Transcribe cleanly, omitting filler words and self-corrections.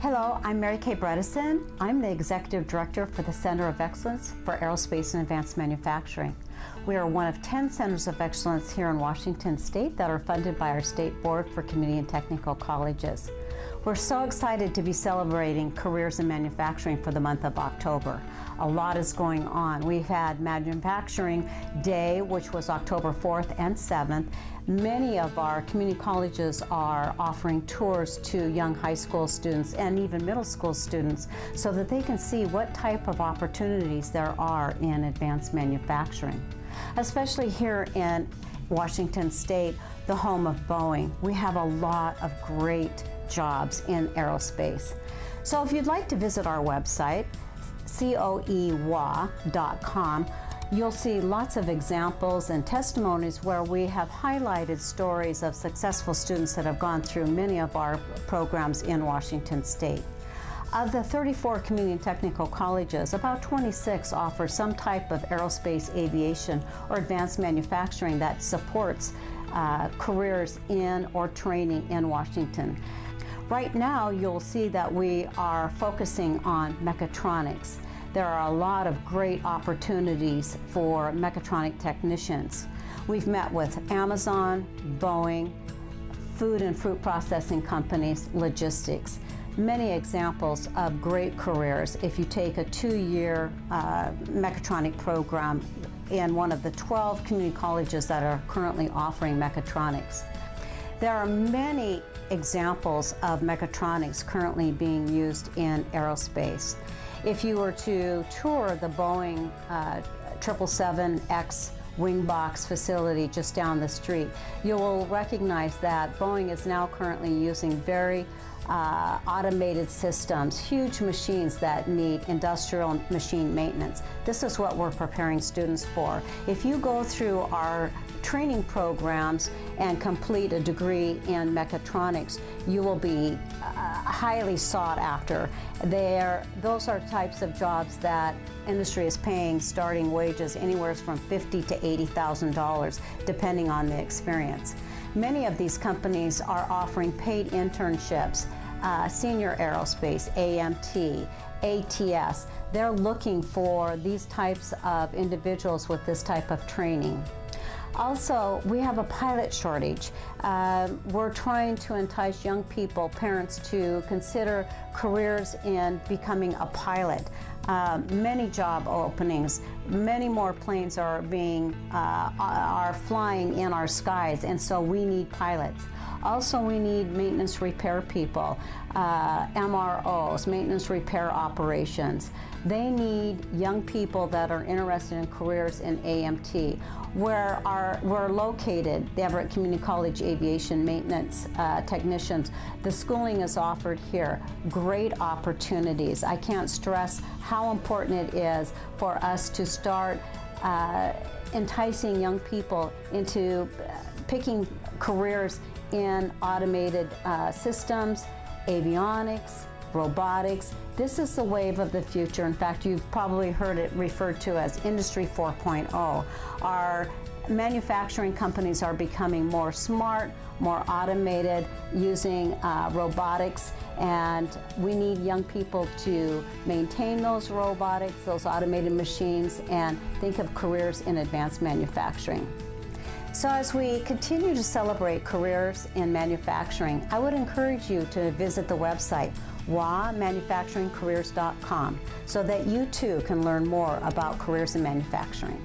Hello, I'm Mary Kaye Bredeson. I'm the Executive Director for the Center of Excellence for Aerospace and Advanced Manufacturing. We are one of 10 Centers of Excellence here in Washington State that are funded by our State Board for Community and Technical Colleges. We're so excited to be celebrating careers in manufacturing for the month of October. A lot is going on. We've had Manufacturing Day, which was October 4th and 7th. Many of our community colleges are offering tours to young high school students and even middle school students so that they can see what type of opportunities there are in advanced manufacturing. Especially here in Washington State, the home of Boeing. We have a lot of great jobs in aerospace. So if you'd like to visit our website, coewa.com, you'll see lots of examples and testimonies where we have highlighted stories of successful students that have gone through many of our programs in Washington State. Of the 34 community and technical colleges, about 26 offer some type of aerospace, aviation, or advanced manufacturing that supports careers in or training in Washington. Right now, you'll see that we are focusing on mechatronics. There are a lot of great opportunities for mechatronic technicians. We've met with Amazon, Boeing, food and fruit processing companies, logistics. Many examples of great careers if you take a 2-year mechatronic program in one of the 12 community colleges that are currently offering mechatronics. There are many examples of mechatronics currently being used in aerospace. If you were to tour the Boeing 777X wing box facility just down the street, you will recognize that Boeing is now currently using very automated systems, huge machines that need industrial machine maintenance. This is what we're preparing students for. If you go through our training programs and complete a degree in mechatronics, you will be highly sought after. Those are types of jobs that industry is paying starting wages anywhere from $50,000 to $80,000, depending on the experience. Many of these companies are offering paid internships, Senior Aerospace, AMT, ATS. They're looking for these types of individuals with this type of training. Also, we have a pilot shortage. We're trying to entice young people, parents, to consider careers in becoming a pilot. Many job openings, many more planes are flying in our skies, and so we need pilots. Also, we need maintenance repair people, MROs, maintenance repair operations. They need young people that are interested in careers in AMT. Where we're located, the Everett Community College Aviation Maintenance Technicians, the schooling is offered here. Great opportunities. I can't stress how important it is for us to start enticing young people into picking careers in automated systems, avionics, robotics. This is the wave of the future. In fact, you've probably heard it referred to as Industry 4.0. Our manufacturing companies are becoming more smart, more automated, using robotics, and we need young people to maintain those robotics, those automated machines, and think of careers in advanced manufacturing. So as we continue to celebrate careers in manufacturing, I would encourage you to visit the website wamanufacturingcareers.com so that you too can learn more about careers in manufacturing.